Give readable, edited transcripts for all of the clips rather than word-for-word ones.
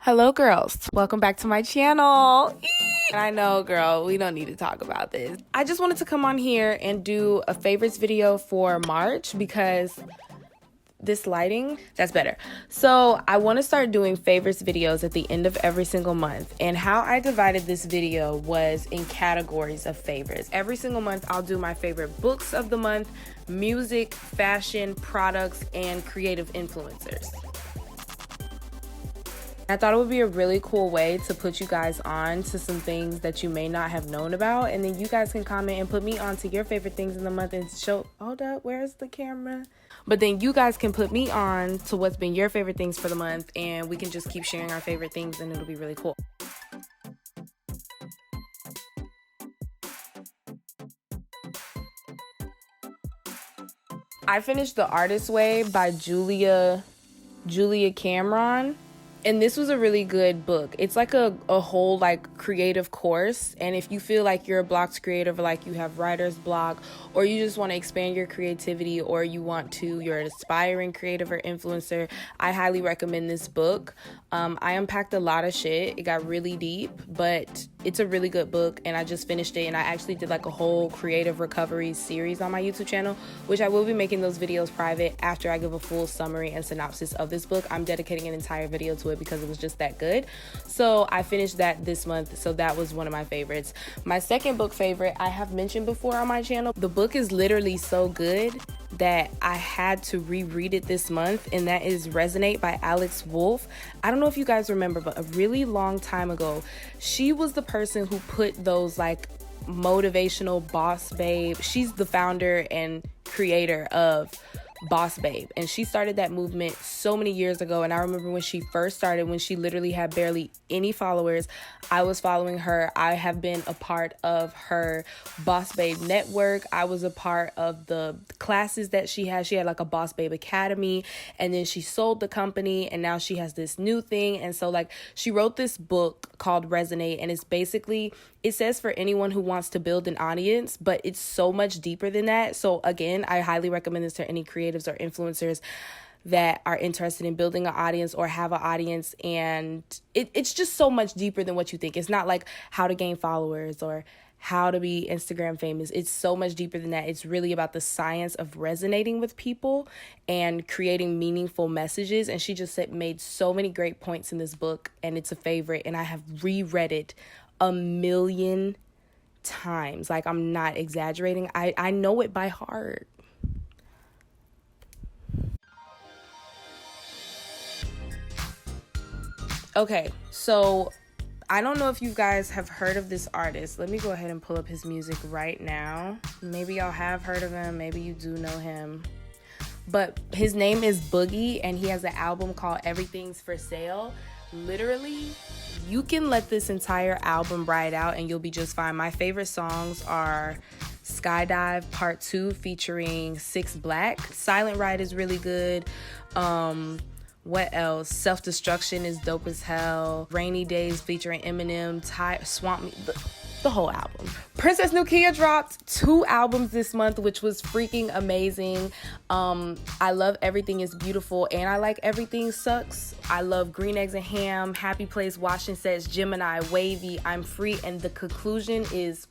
Hello girls, welcome back to my channel. And I know, girl, we don't need to talk about this. I just wanted to come on here and do a favorites video for March because this lighting, that's better. So I want to start doing favorites videos at the end of every single month. And how I divided this video was in categories of favorites. Every single month I'll do my favorite books of the month, music, fashion, products, and creative influencers. I thought it would be a really cool way to put you guys on to some things that you may not have known about, and then you guys can comment and put me on to your favorite things in the month and show, hold up, where's the camera? But then you guys can put me on to what's been your favorite things for the month, and we can just keep sharing our favorite things, and it'll be really cool. I finished The Artist's Way by Julia Cameron. And this was a really good book. It's like a whole like creative course. And if you feel like you're a blocked creative, or like you have writer's block, or you just want to expand your creativity, or you're an aspiring creative or influencer, I highly recommend this book. I unpacked a lot of shit. It got really deep, but it's a really good book. And I just finished it. And I actually did like a whole creative recovery series on my YouTube channel, which I will be making those videos private after I give a full summary and synopsis of this book. I'm dedicating an entire video to it because it was just that good. So I finished that this month, so that was one of my favorites. My second book favorite I have mentioned before on my channel. The book is literally so good that I had to reread it this month, and that is Resonate by Alex Wolff. I don't know if you guys remember, but a really long time ago, she was the person who put those like motivational Boss Babe. She's the founder and creator of Boss Babe, and she started that movement so many years ago. And I remember when she first started, when she literally had barely any followers, I was following her. I have been a part of her Boss Babe network. I was a part of the classes that she had. She had like a Boss Babe Academy, and then she sold the company, and now she has this new thing. And so like she wrote this book called Resonate, and it's basically, it says for anyone who wants to build an audience, but it's so much deeper than that. So again, I highly recommend this to any creatives or influencers that are interested in building an audience or have an audience. And it's just so much deeper than what you think. It's not like how to gain followers or how to be Instagram famous. It's so much deeper than that. It's really about the science of resonating with people and creating meaningful messages. And she just made so many great points in this book, and it's a favorite. And I have reread it a million times. Like, I'm not exaggerating. I know it by heart. Okay, so I don't know if you guys have heard of this artist. Let me go ahead and pull up his music right now. Maybe y'all have heard of him. Maybe you do know him. But his name is Boogie, and he has an album called Everything's for Sale. Literally, you can let this entire album ride out and you'll be just fine. My favorite songs are Skydive Part 2 featuring 6 Black. Silent Ride is really good. What else? Self-Destruction is dope as hell. Rainy Days featuring Eminem, Swamp Me, the whole album. Princess Nokia dropped 2 albums this month, which was freaking amazing. I love Everything is Beautiful, and I like Everything Sucks. I love Green Eggs and Ham, Happy Place, Washing Sets, Gemini, Wavy, I'm Free, and the conclusion is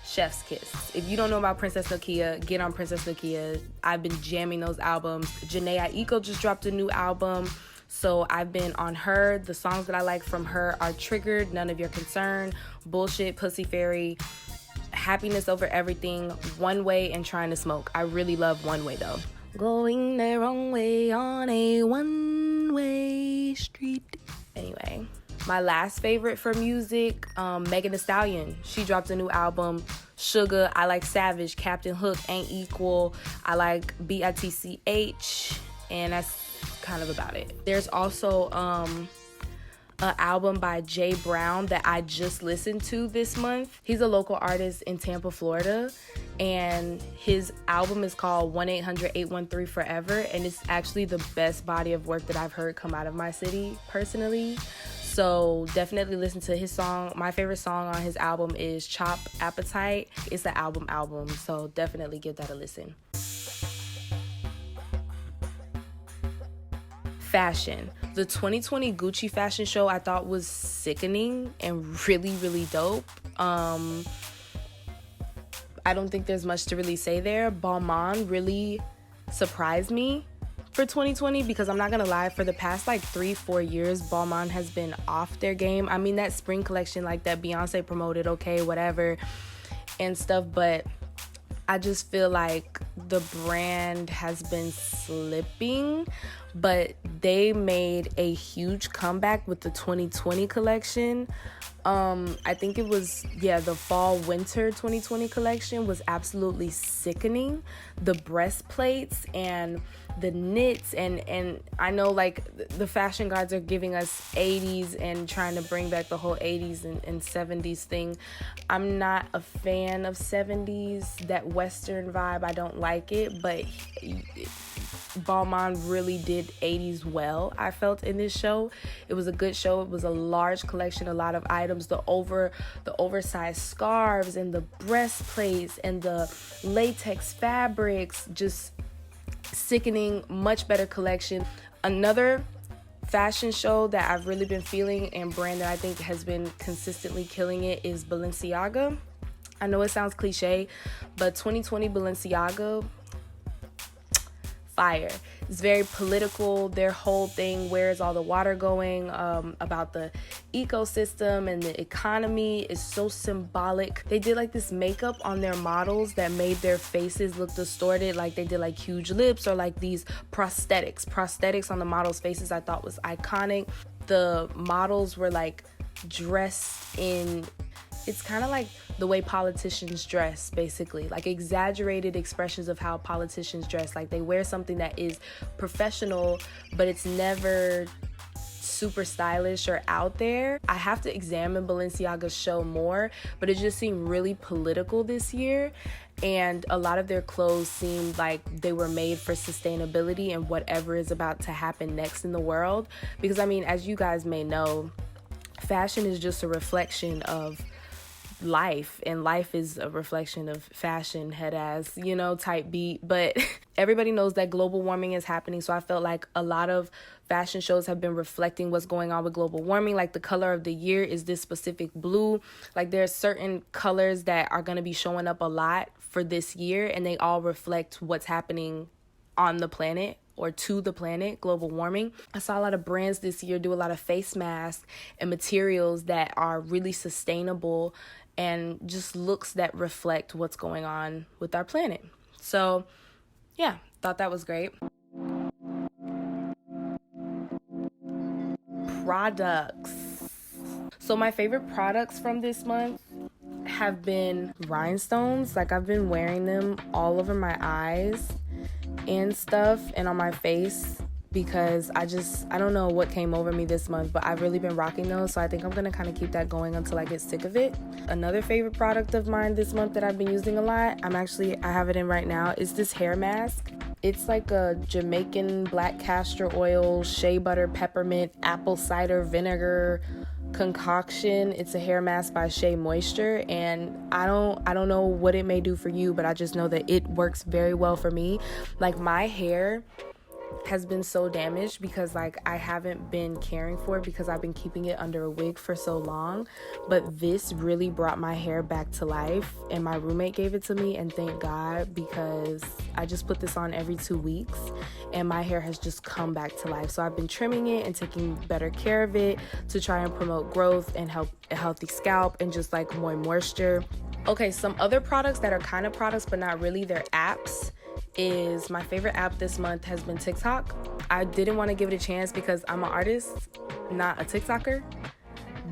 chef's kiss. If you don't know about Princess Nokia, get on Princess Nokia. I've been jamming those albums. Janae Aiko just dropped a new album, so I've been on her. The songs that I like from her are Triggered, None of Your Concern, Bullshit, Pussy Fairy, Happiness Over Everything, One Way, and Trying to Smoke. I really love One Way though. Going the wrong way on a one-way street. Anyway, my last favorite for music, Megan Thee Stallion. She dropped a new album, Sugar. I like Savage, Captain Hook, Ain't Equal. I like BITCH, and that's kind of about it. There's also an album by Jay Brown that I just listened to this month. He's a local artist in Tampa, Florida, and his album is called 1-800-813-FOREVER, and it's actually the best body of work that I've heard come out of my city personally. So definitely listen to his song. My favorite song on his album is Chop Appetite. It's the album, so definitely give that a listen. Fashion. The 2020 Gucci fashion show I thought was sickening and really, really dope. I don't think there's much to really say there. Balmain really surprised me for 2020 because I'm not gonna lie, for the past like 3-4 years, Balmain has been off their game. I mean, that spring collection like that Beyonce promoted, okay, whatever and stuff, but I just feel like the brand has been slipping, but they made a huge comeback with the 2020 collection. I think it was, the fall winter 2020 collection was absolutely sickening. The breastplates and the knits, and I know like the fashion gods are giving us 80s and trying to bring back the whole 80s and 70s thing. I'm not a fan of 70s, that Western vibe, I don't like it, but Balmain really did 80s well, I felt, in this show. It was a good show. It was a large collection, a lot of items, the oversized scarves and the breastplates and the latex fabrics, just sickening, much better collection. Another fashion show that I've really been feeling and brand that I think has been consistently killing it is Balenciaga. I know it sounds cliche, but 2020 Balenciaga, fire. It's very political. Their whole thing, where is all the water going, about the ecosystem and the economy, is so symbolic. They did like this makeup on their models that made their faces look distorted, like they did like huge lips or like these prosthetics on the models' faces. I thought was iconic. The models were like dressed in, it's kind of like the way politicians dress, basically, like exaggerated expressions of how politicians dress. Like they wear something that is professional, but it's never super stylish or out there. I have to examine Balenciaga's show more, but it just seemed really political this year. And a lot of their clothes seemed like they were made for sustainability and whatever is about to happen next in the world. Because I mean, as you guys may know, fashion is just a reflection of life, and life is a reflection of fashion, head ass, type beat. But everybody knows that global warming is happening, so I felt like a lot of fashion shows have been reflecting what's going on with global warming. Like the color of the year is this specific blue. Like there's certain colors that are going to be showing up a lot for this year, and they all reflect what's happening on the planet or to the planet, global warming. I saw a lot of brands this year do a lot of face masks and materials that are really sustainable and just looks that reflect what's going on with our planet. So yeah, thought that was great. Products. So my favorite products from this month have been rhinestones. Like I've been wearing them all over my eyes and stuff and on my face because I don't know what came over me this month, but I've really been rocking those, so I think I'm gonna kind of keep that going until I get sick of it. Another favorite product of mine this month that I've been using a lot, I have it in right now, is this hair mask. It's like a Jamaican black castor oil, shea butter, peppermint, apple cider vinegar concoction. It's a hair mask by Shea Moisture, and I don't know what it may do for you, but I just know that it works very well for me. Like my hair has been so damaged because like I haven't been caring for it because I've been keeping it under a wig for so long, but this really brought my hair back to life, and my roommate gave it to me, and thank God, because I just put this on every 2 weeks and my hair has just come back to life. So I've been trimming it and taking better care of it to try and promote growth and help a healthy scalp and just like more moisture. Okay, some other products that are kind of products but not really, they're apps, is my favorite app this month has been TikTok. I didn't want to give it a chance because I'm an artist, not a TikToker,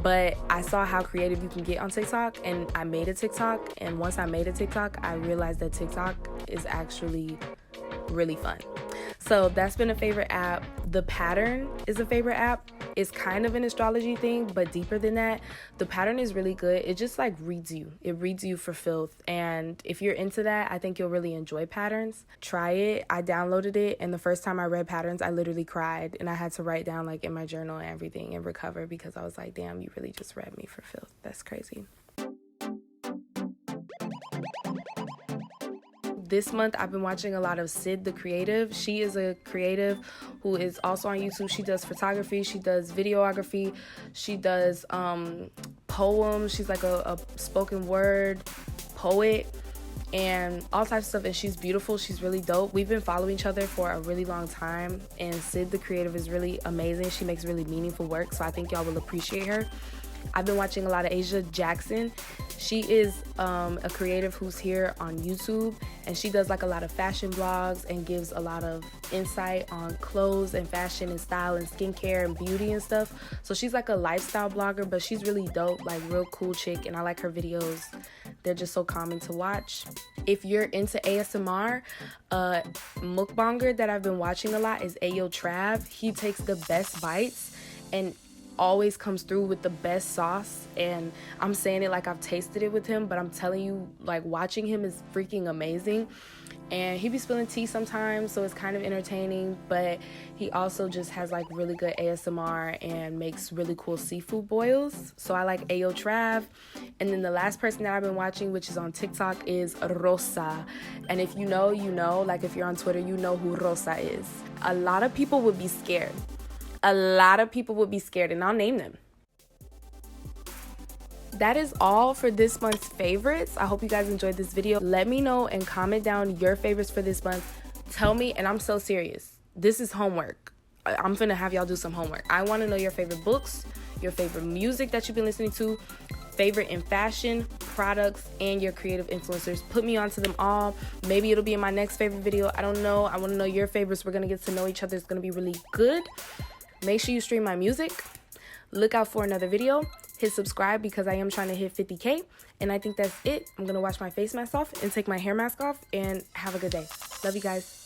but I saw how creative you can get on TikTok, and I made a TikTok, and once I made a TikTok, I realized that TikTok is actually really fun. So that's been a favorite app. The Pattern is a favorite app. It's kind of an astrology thing, but deeper than that. The Pattern is really good. It just like reads you. It reads you for filth. And if you're into that, I think you'll really enjoy Patterns. Try it. I downloaded it, and the first time I read Patterns, I literally cried, and I had to write down like in my journal and everything and recover because I was like, damn, you really just read me for filth. That's crazy. this month I've been watching a lot of Sid the Creative. She is a creative who is also on YouTube. She does photography, she does videography, she does poems. She's like a spoken word poet and all types of stuff, and she's beautiful. She's really dope. We've been following each other for a really long time, and Sid the Creative is really amazing. She makes really meaningful work, so I think y'all will appreciate her. I've been watching a lot of Asia Jackson. She is a creative who's here on YouTube, and she does like a lot of fashion blogs and gives a lot of insight on clothes and fashion and style and skincare and beauty and stuff. So she's like a lifestyle blogger, but she's really dope, like real cool chick, and I like her videos. They're just so calming to watch. If you're into ASMR, mukbanger that I've been watching a lot is Ayo Trav. He takes the best bites and always comes through with the best sauce, and I'm saying it like I've tasted it with him, but I'm telling you, like, watching him is freaking amazing. And he be spilling tea sometimes, so it's kind of entertaining, but he also just has like really good ASMR and makes really cool seafood boils. So I like Ayo Trav. And then the last person that I've been watching, which is on TikTok, is Rosa. And if you know, you know. Like, if you're on Twitter, you know who Rosa is. A lot of people would be scared. And I'll name them. That is all for this month's favorites. I hope you guys enjoyed this video. Let me know and comment down your favorites for this month. Tell me, and I'm so serious, this is homework. I'm finna have y'all do some homework. I want to know your favorite books, your favorite music that you've been listening to, favorite in fashion, products, and your creative influencers. Put me onto them all. Maybe it'll be in my next favorite video. I don't know. I want to know your favorites. We're gonna get to know each other. It's gonna be really good. Make sure you stream my music. Look out for another video. Hit subscribe because I am trying to hit 50K. And I think that's it. I'm going to wash my face mask off and take my hair mask off and have a good day. Love you guys.